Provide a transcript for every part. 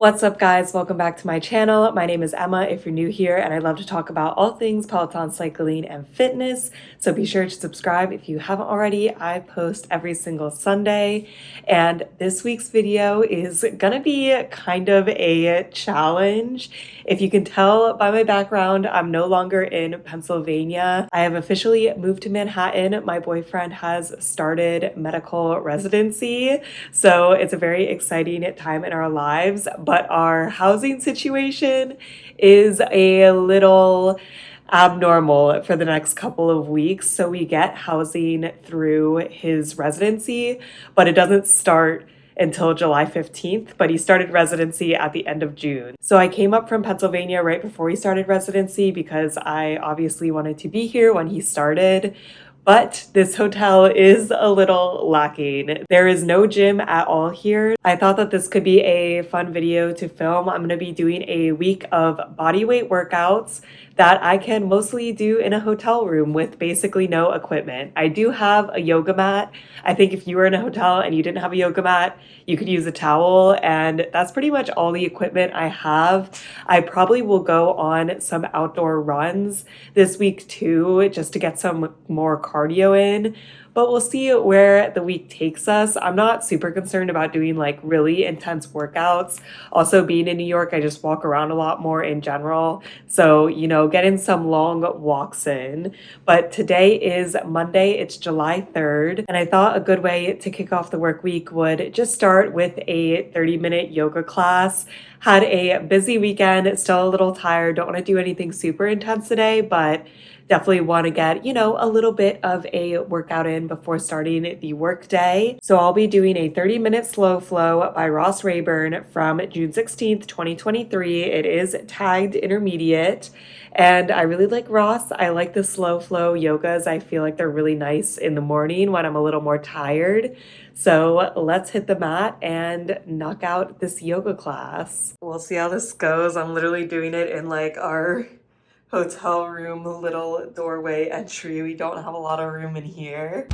What's up, guys? Welcome back to my channel. My name is Emma if you're new here, and I love to talk about all things Peloton cycling and fitness. So be sure to subscribe if you haven't already. I post every single Sunday, and this week's video is gonna be kind of a challenge. If you can tell by my background, I'm no longer in Pennsylvania. I have officially moved to Manhattan. My boyfriend has started medical residency, so it's a very exciting time in our lives, but our housing situation is a little abnormal for the next couple of weeks. So we get housing through his residency, but it doesn't start until July 15th, but he started residency at the end of June. So I came up from Pennsylvania right before he started residency because I obviously wanted to be here when he started. But this hotel is a little lacking. There is no gym at all here. I thought that this could be a fun video to film. I'm gonna be doing a week of bodyweight workouts that I can mostly do in a hotel room with basically no equipment. I do have a yoga mat. I think if you were in a hotel and you didn't have a yoga mat, you could use a towel, and that's pretty much all the equipment I have. I probably will go on some outdoor runs this week too, just to get some more cardio in. But we'll see where the week takes us. I'm not super concerned about doing like really intense workouts. Also, being in New York, I just walk around a lot more in general. So, getting some long walks in. But today is Monday, it's July 3rd. And I thought a good way to kick off the work week would just start with a 30-minute yoga class. Had a busy weekend, still a little tired, don't want to do anything super intense today, but definitely want to get, a little bit of a workout in before starting the work day. So I'll be doing a 30-minute slow flow by Ross Rayburn from June 16th, 2023. It is tagged intermediate. And I really like Ross. I like the slow flow yogas. I feel like they're really nice in the morning when I'm a little more tired. So let's hit the mat and knock out this yoga class. We'll see how this goes. I'm literally doing it in like our hotel room little doorway entry. We don't have a lot of room in here.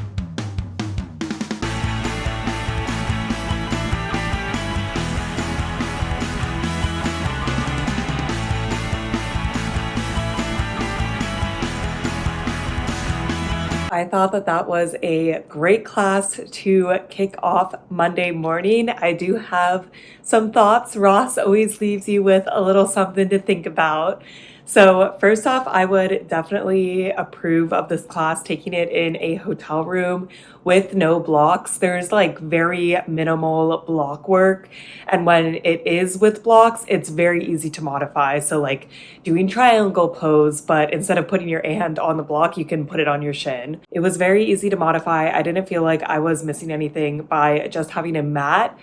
I thought that was a great class to kick off Monday morning. I do have some thoughts. Ross always leaves you with a little something to think about. So first off, I would definitely approve of this class, taking it in a hotel room with no blocks. There's like very minimal block work. And when it is with blocks, it's very easy to modify. So like doing triangle pose, but instead of putting your hand on the block, you can put it on your shin. It was very easy to modify. I didn't feel like I was missing anything by just having a mat.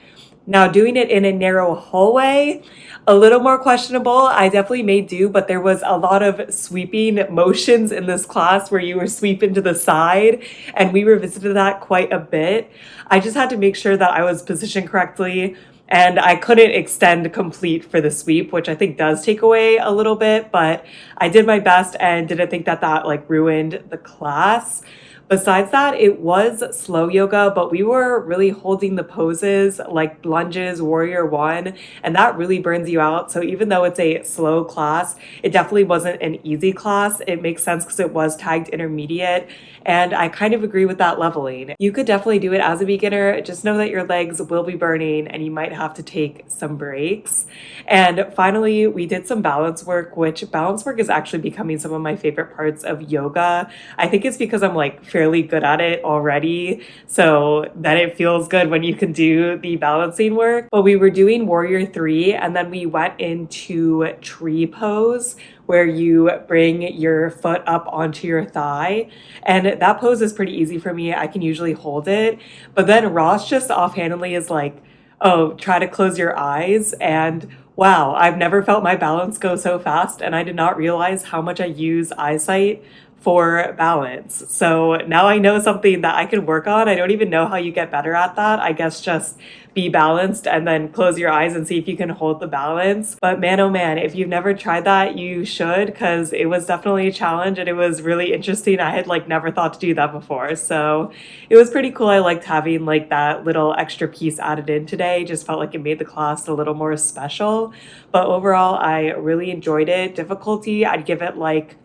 Now, doing it in a narrow hallway, a little more questionable. I definitely may do, but there was a lot of sweeping motions in this class where you were sweeping to the side, and we revisited that quite a bit. I just had to make sure that I was positioned correctly, and I couldn't extend complete for the sweep, which I think does take away a little bit, but I did my best and didn't think that like ruined the class. Besides that, it was slow yoga, but we were really holding the poses like lunges, warrior one, and that really burns you out. So even though it's a slow class, it definitely wasn't an easy class. It makes sense because it was tagged intermediate, and I kind of agree with that leveling. You could definitely do it as a beginner. Just know that your legs will be burning and you might have to take some breaks. And finally, we did some balance work, which balance work is actually becoming some of my favorite parts of yoga. I think it's because I'm like fairly good at it already, so that it feels good when you can do the balancing work. But we were doing warrior 3, and then we went into tree pose, where you bring your foot up onto your thigh. And that pose is pretty easy for me. I can usually hold it. But then Ross just offhandedly is like, oh, try to close your eyes. And wow, I've never felt my balance go so fast. And I did not realize how much I use eyesight for balance. So now I know something that I can work on. I don't even know how you get better at that. I guess just be balanced and then close your eyes and see if you can hold the balance. But man, oh man, if you've never tried that, you should, because it was definitely a challenge and it was really interesting. I had like never thought to do that before. So it was pretty cool. I liked having like that little extra piece added in today. Just felt like it made the class a little more special. But overall, I really enjoyed it. Difficulty, I'd give it like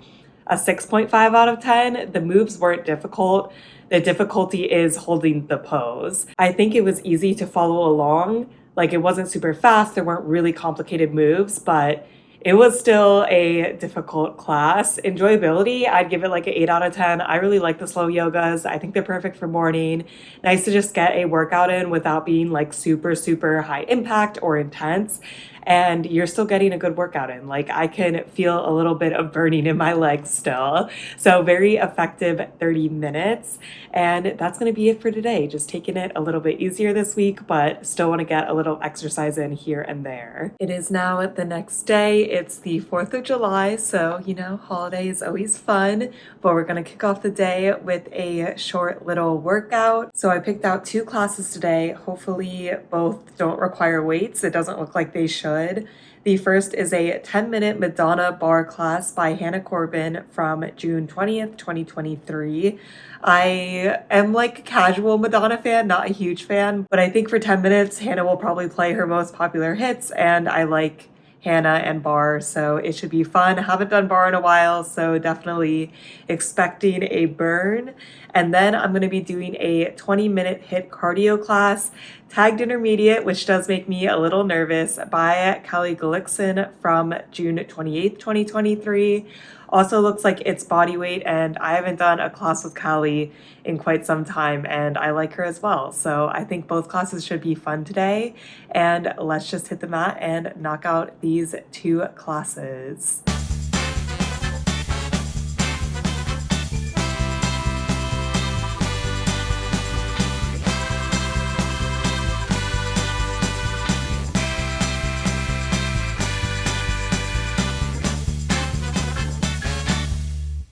a 6.5 out of 10. The moves weren't difficult. The difficulty is holding the pose. I think it was easy to follow along. Like it wasn't super fast. There weren't really complicated moves, but it was still a difficult class. Enjoyability, I'd give it like an 8 out of 10. I really like the slow yogas. I think they're perfect for morning. Nice to just get a workout in without being like super, super high impact or intense. And you're still getting a good workout in. Like I can feel a little bit of burning in my legs still. So very effective 30 minutes. And that's going to be it for today. Just taking it a little bit easier this week, but still want to get a little exercise in here and there. It is now the next day. It's the 4th of July. So, you know, holiday is always fun, but we're going to kick off the day with a short little workout. So I picked out 2 classes today. Hopefully both don't require weights. It doesn't look like they should. The first is a 10-minute Madonna bar class by Hannah Corbin from June 20th, 2023. I am like a casual Madonna fan, not a huge fan, but I think for 10 minutes, Hannah will probably play her most popular hits, and I like Hannah and bar, so it should be fun. Haven't done bar in a while, so definitely expecting a burn. And then I'm going to be doing a 20-minute HIIT cardio class, tagged intermediate, which does make me a little nervous, by Callie Gullickson from June 28th, 2023. Also looks like it's body weight, and I haven't done a class with Callie in quite some time, and I like her as well. So I think both classes should be fun today, and let's just hit the mat and knock out these 2 classes.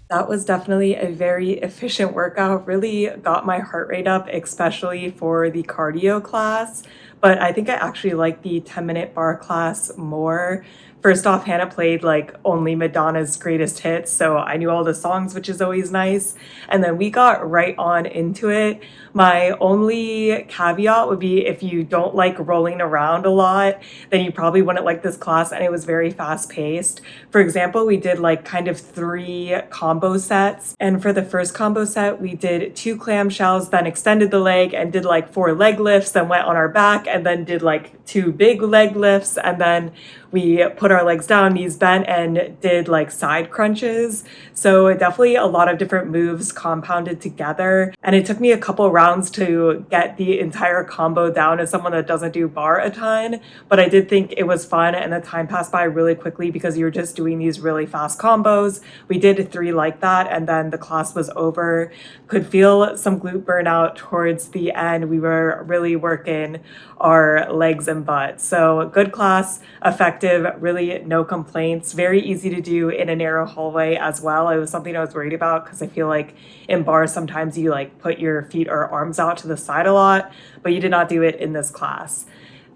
That was definitely a very efficient workout, really got my heart rate up, especially for the cardio class. But I think I actually like the 10-minute bar class more. First off, Hannah played like only Madonna's greatest hits, so I knew all the songs, which is always nice. And then we got right on into it. My only caveat would be if you don't like rolling around a lot, then you probably wouldn't like this class, and it was very fast paced. For example, we did like kind of 3 combo sets. And for the first combo set, we did 2 clamshells, then extended the leg and did like 4 leg lifts, then went on our back and then did like 2 big leg lifts, and then we put our legs down, knees bent, and did like side crunches. So definitely a lot of different moves compounded together. And it took me a couple rounds to get the entire combo down as someone that doesn't do bar a ton. But I did think it was fun, and the time passed by really quickly because you're just doing these really fast combos. We did 3 like that, and then the class was over. Could feel some glute burnout towards the end. We were really working our legs and butt. So good class, effective, really no complaints. Very easy to do in a narrow hallway as well. It was something I was worried about because I feel like in bars sometimes you like put your feet or arms out to the side a lot, but you did not do it in this class.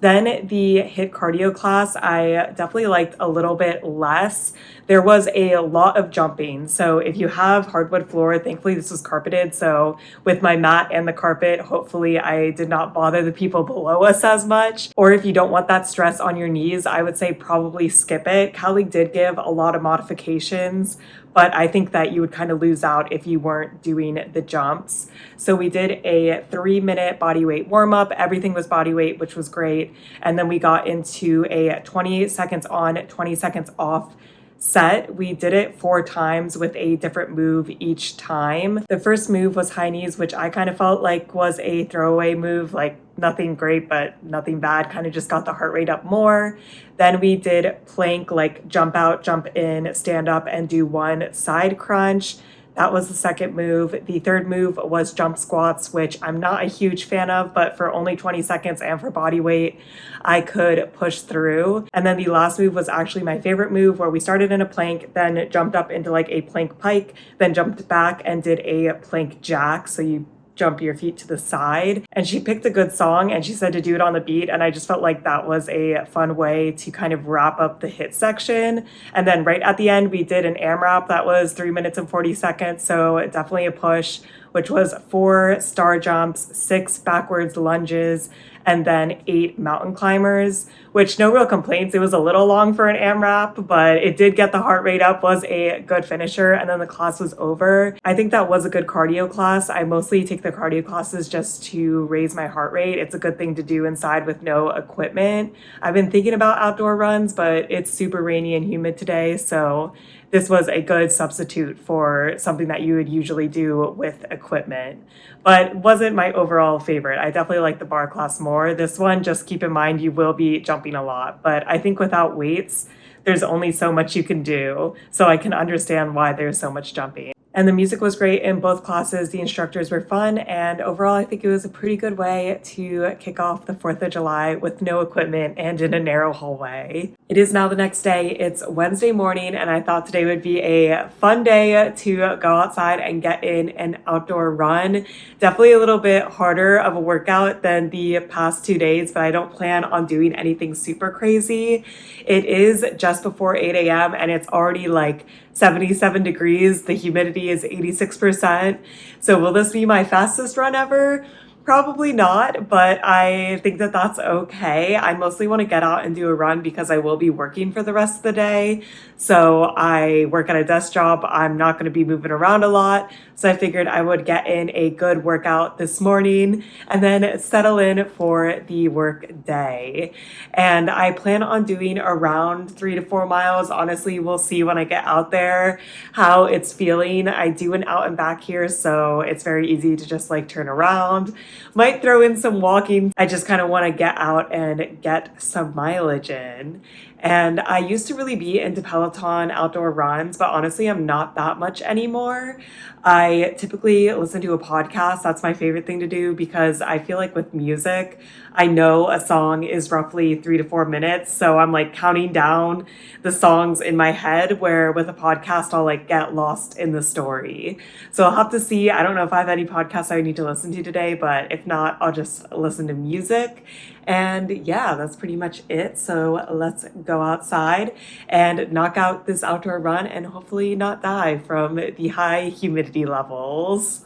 Then the HIIT cardio class, I definitely liked a little bit less. There was a lot of jumping. So if you have hardwood floor, thankfully this was carpeted. So with my mat and the carpet, hopefully I did not bother the people below us as much. Or if you don't want that stress on your knees, I would say probably skip it. Callie did give a lot of modifications, but I think that you would kind of lose out if you weren't doing the jumps. So we did a 3-minute body weight warm up. Everything was body weight, which was great. And then we got into a 20 seconds on, 20 seconds off set. We did it 4 times with a different move each time. The first move was high knees, which I kind of felt like was a throwaway move, like nothing great, but nothing bad, kind of just got the heart rate up more. Then we did plank, like jump out, jump in, stand up, and do 1 side crunch. That was the second move. The third move was jump squats, which I'm not a huge fan of, but for only 20 seconds and for body weight, I could push through. And then the last move was actually my favorite move, where we started in a plank, then jumped up into like a plank pike, then jumped back and did a plank jack. So you jump your feet to the side. And she picked a good song and she said to do it on the beat. And I just felt like that was a fun way to kind of wrap up the hit section. And then right at the end, we did an AMRAP that was 3 minutes and 40 seconds. So definitely a push, which was 4 star jumps, 6 backwards lunges, and then 8 mountain climbers, which no real complaints. It was a little long for an AMRAP, but it did get the heart rate up, was a good finisher, and then the class was over. I think that was a good cardio class. I mostly take the cardio classes just to raise my heart rate. It's a good thing to do inside with no equipment. I've been thinking about outdoor runs, but it's super rainy and humid today, so this was a good substitute for something that you would usually do with equipment, but wasn't my overall favorite. I definitely like the bar class more. This one, just keep in mind, you will be jumping a lot, but I think without weights, there's only so much you can do. So I can understand why there's so much jumping. And the music was great in both classes. The instructors were fun. And overall, I think it was a pretty good way to kick off the 4th of July with no equipment and in a narrow hallway. It is now the next day. It's Wednesday morning, and I thought today would be a fun day to go outside and get in an outdoor run. Definitely a little bit harder of a workout than the past 2 days, but I don't plan on doing anything super crazy. It is just before 8 a.m. and it's already like 77 degrees. The humidity is 86%. So will this be my fastest run ever? Probably not, but I think that that's okay. I mostly want to get out and do a run because I will be working for the rest of the day. So I work at a desk job. I'm not going to be moving around a lot. So I figured I would get in a good workout this morning and then settle in for the work day. And I plan on doing around 3 to 4 miles. Honestly, we'll see when I get out there how it's feeling. I do an out and back here, so it's very easy to just like turn around. Might throw in some walking. I just kind of want to get out and get some mileage in. And I used to really be into Peloton outdoor runs, but honestly, I'm not that much anymore. I typically listen to a podcast. That's my favorite thing to do because I feel like with music, I know a song is roughly 3 to 4 minutes. So I'm like counting down the songs in my head, where with a podcast, I'll like get lost in the story. So I'll have to see. I don't know if I have any podcasts I need to listen to today, but if not, I'll just listen to music. And yeah, that's pretty much it. So let's go outside and knock out this outdoor run and hopefully not die from the high humidity levels.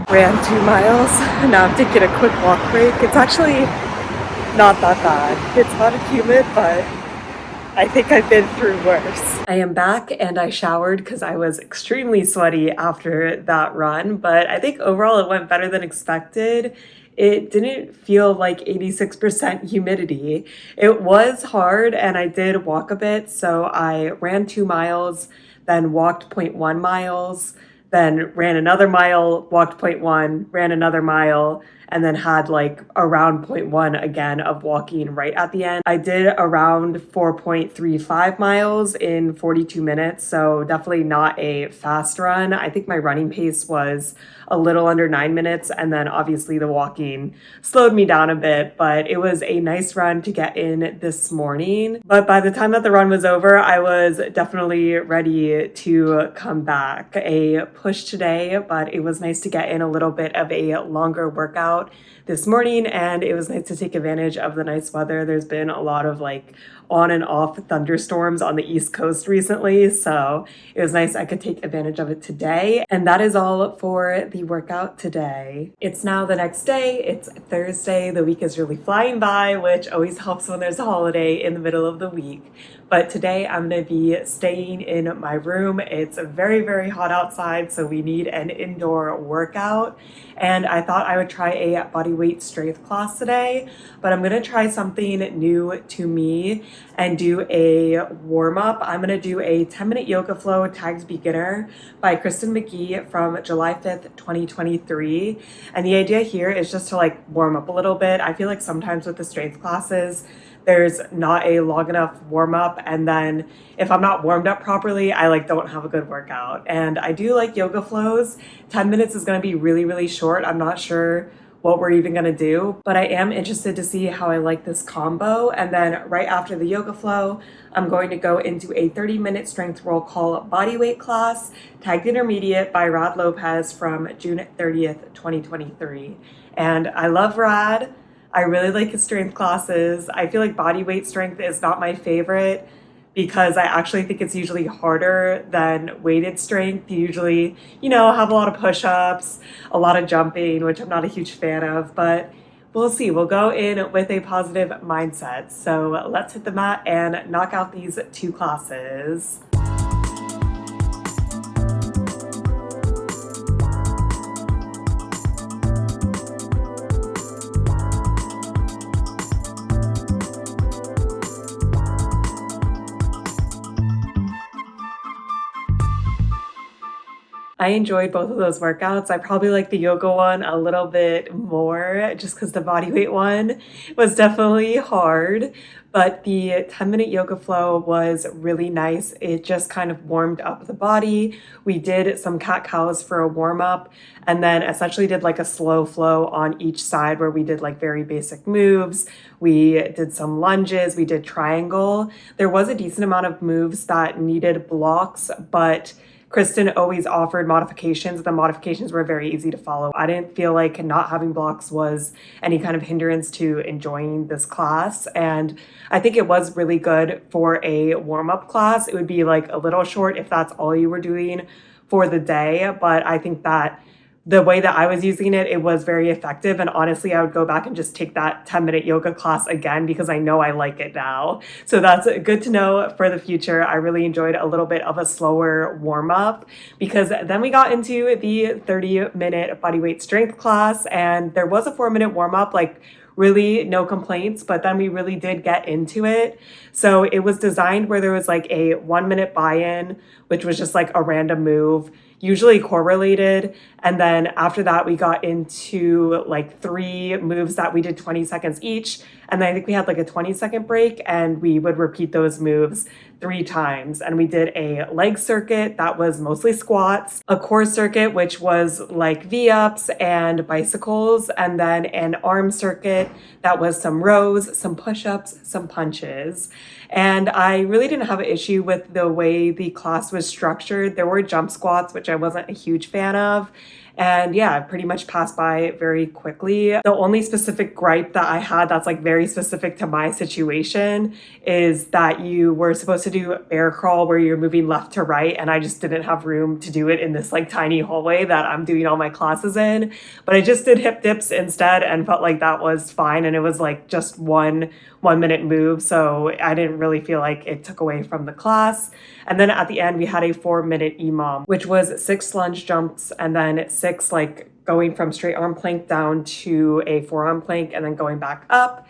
Ran 2 miles. Now I'm taking a quick walk break. It's actually not that bad. It's hot and humid, but I think I've been through worse. I am back and I showered because I was extremely sweaty after that run, but I think overall it went better than expected. It didn't feel like 86% humidity. It was hard and I did walk a bit. So I ran 2 miles, then walked 0.1 miles, then ran another mile, walked 0.1, ran another mile, and then had like around 0.1 again of walking right at the end. I did around 4.35 miles in 42 minutes, so definitely not a fast run. I think my running pace was a little under 9 minutes, and then obviously the walking slowed me down a bit, but it was a nice run to get in this morning. But by the time that the run was over, I was definitely ready to come back. A push today, but it was nice to get in a little bit of a longer workout this morning, and it was nice to take advantage of the nice weather. There's been a lot of like on and off thunderstorms on the East Coast recently, so it was nice I could take advantage of it today. And that is all for the workout today. It's now the next day. It's Thursday. The week is really flying by, which always helps when there's a holiday in the middle of the week. But today I'm going to be staying in my room. It's very, very hot outside, so we need an indoor workout. And I thought I would try a bodyweight strength class today, but I'm going to try something new to me and do a warm-up. I'm going to do a 10-minute yoga flow tagged beginner by Kristen McGee from July 5th, 2023. And the idea here is just to like warm up a little bit. I feel like sometimes with the strength classes, there's not a long enough warm up, and then if I'm not warmed up properly, I like don't have a good workout. And I do like yoga flows. 10 minutes is going to be really, really short. I'm not sure what we're even gonna do, but I am interested to see how I like this combo. And then right after the yoga flow, I'm going to go into a 30-minute strength roll call bodyweight class, tagged intermediate by Rad Lopez from June 30th, 2023. And I love Rad. I really like his strength classes. I feel like bodyweight strength is not my favorite because I actually think it's usually harder than weighted strength. You usually, have a lot of push-ups, a lot of jumping, which I'm not a huge fan of, but we'll see. We'll go in with a positive mindset. So let's hit the mat and knock out these 2 classes. I enjoyed both of those workouts. I probably like the yoga one a little bit more just because the bodyweight one was definitely hard. But the 10-minute yoga flow was really nice. It just kind of warmed up the body. We did some cat-cows for a warm-up and then essentially did like a slow flow on each side where we did like very basic moves. We did some lunges, we did triangle. There was a decent amount of moves that needed blocks, but Kristen always offered modifications. The modifications were very easy to follow. I didn't feel like not having blocks was any kind of hindrance to enjoying this class. And I think it was really good for a warm-up class. It would be like a little short if that's all you were doing for the day. But I think that the way that I was using it, it was very effective. And honestly, I would go back and just take that 10-minute yoga class again because I know I like it now. So that's good to know for the future. I really enjoyed a little bit of a slower warm up because then we got into the 30-minute bodyweight strength class and there was a 4-minute warm up, like really no complaints, but then we really did get into it. So it was designed where there was like a 1-minute buy-in, which was just like a random move, usually correlated. And then after that, we got into like 3 moves that we did 20 seconds each. And then I think we had like a 20-second break and we would repeat those moves 3 times. And we did a leg circuit that was mostly squats, a core circuit, which was like V-ups and bicycles, and then an arm circuit that was some rows, some push-ups, some punches. And I really didn't have an issue with the way the class was structured. There were jump squats, which I wasn't a huge fan of. And yeah, I pretty much passed by very quickly. The only specific gripe that I had that's like very specific to my situation is that you were supposed to do bear crawl where you're moving left to right. And I just didn't have room to do it in this like tiny hallway that I'm doing all my classes in. But I just did hip dips instead and felt like that was fine. And it was like just one 1-minute move. So I didn't really feel like it took away from the class. And then at the end, we had a 4-minute EMOM, which was 6 lunge jumps and then 6 like going from straight arm plank down to a forearm plank and then going back up,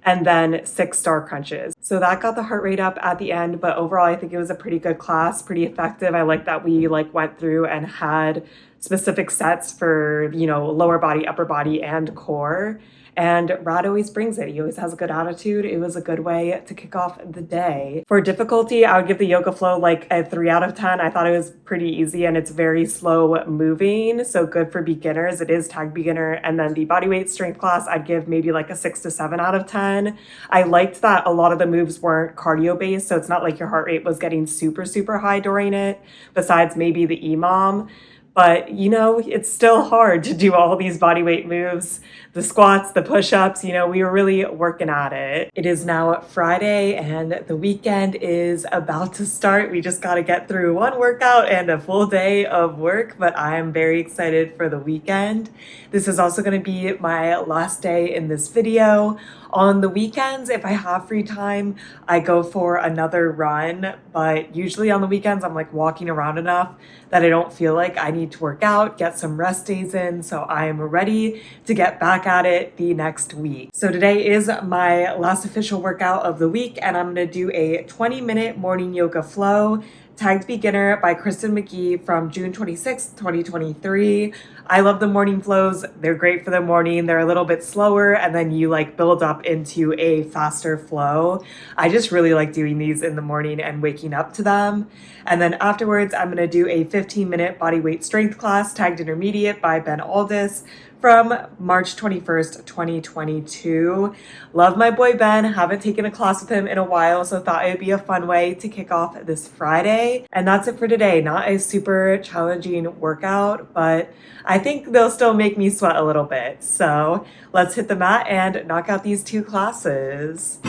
and then 6 star crunches. So that got the heart rate up at the end, but overall, I think it was a pretty good class, pretty effective. I like that we like went through and had specific sets for, lower body, upper body, and core. And Rad always brings it. He always has a good attitude. It was a good way to kick off the day. For difficulty, I would give the yoga flow like a 3 out of 10. I thought it was pretty easy and it's very slow moving. So good for beginners. It is tagged beginner. And then the bodyweight strength class, I'd give maybe like a 6 to 7 out of 10. I liked that a lot of the moves weren't cardio based. So it's not like your heart rate was getting super, super high during it, besides maybe the EMOM. But, it's still hard to do all these bodyweight moves, the squats, the push-ups, we were really working at it. It is now Friday and the weekend is about to start. We just got to get through one workout and a full day of work, but I am very excited for the weekend. This is also going to be my last day in this video. On the weekends, if I have free time, I go for another run, but usually on the weekends, I'm like walking around enough that I don't feel like I need to work out, get some rest days in, so I am ready to get back at it the next week. So today is my last official workout of the week, and I'm gonna do a 20-minute morning yoga flow, tagged beginner by Kristen McGee from June 26th, 2023. I love the morning flows. They're great for the morning. They're a little bit slower and then you like build up into a faster flow. I just really like doing these in the morning and waking up to them. And then afterwards, I'm going to do a 15-minute bodyweight strength class tagged intermediate by Ben Aldis from March 21st, 2022. Love my boy Ben. Haven't taken a class with him in a while, so thought it would be a fun way to kick off this Friday. And that's it for today. Not a super challenging workout, but I think they'll still make me sweat a little bit. So let's hit the mat and knock out these 2 classes.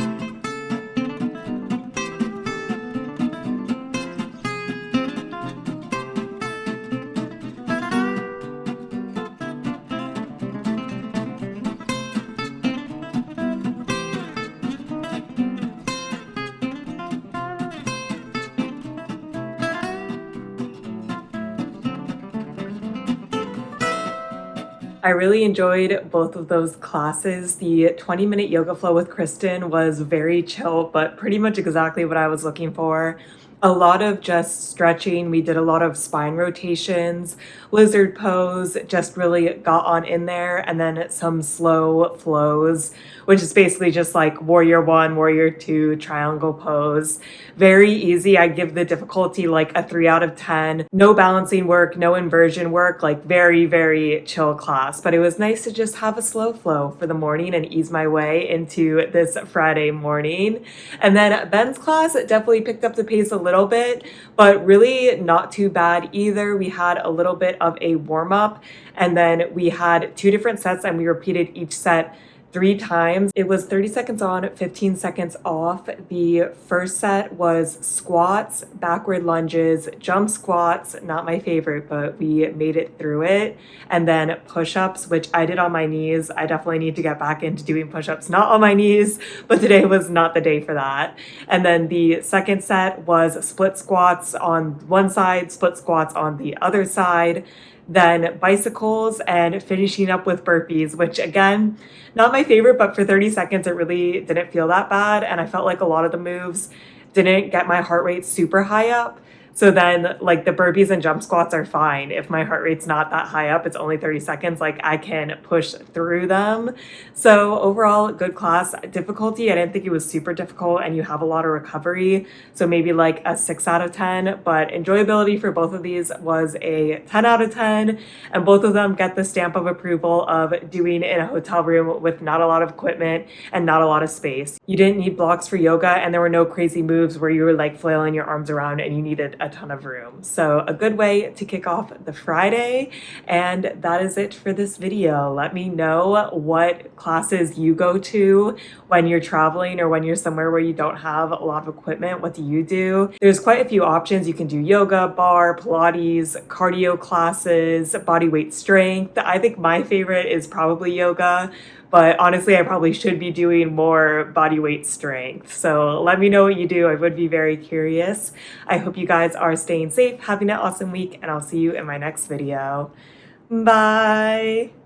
I really enjoyed both of those classes. The 20-minute yoga flow with Kristen was very chill, but pretty much exactly what I was looking for. A lot of just stretching. We did a lot of spine rotations, lizard pose, just really got on in there, and then some slow flows, which is basically just like warrior 1, warrior 2, triangle pose. Very easy. I give the difficulty like a 3 out of 10. No balancing work, no inversion work, like very, very chill class. But it was nice to just have a slow flow for the morning and ease my way into this Friday morning. And then Ben's class definitely picked up the pace a little bit, but really not too bad either. We had a little bit of a warm up, and then we had 2 different sets, and we repeated each set 3 times. It was 30 seconds on, 15 seconds off. The first set was squats, backward lunges, jump squats, not my favorite, but we made it through it. And then push-ups, which I did on my knees. I definitely need to get back into doing push-ups, not on my knees, but today was not the day for that. And then the second set was split squats on one side, split squats on the other side, then bicycles, and finishing up with burpees, which again, not my favorite, but for 30 seconds, it really didn't feel that bad. And I felt like a lot of the moves didn't get my heart rate super high up. So then like the burpees and jump squats are fine. If my heart rate's not that high up, it's only 30 seconds, like I can push through them. So overall, good class. Difficulty, I didn't think it was super difficult, and you have a lot of recovery. So maybe like a 6 out of 10, but enjoyability for both of these was a 10 out of 10. And both of them get the stamp of approval of doing in a hotel room with not a lot of equipment and not a lot of space. You didn't need blocks for yoga, and there were no crazy moves where you were like flailing your arms around and you needed a ton of room. So a good way to kick off the Friday. And that is it for this video. Let me know what classes you go to when you're traveling or when you're somewhere where you don't have a lot of equipment. What do you do? There's quite a few options. You can do yoga, bar, Pilates, cardio classes, body weight strength. I think my favorite is probably yoga, but honestly, I probably should be doing more body weight strength. So let me know what you do. I would be very curious. I hope you guys are staying safe, having an awesome week, and I'll see you in my next video. Bye.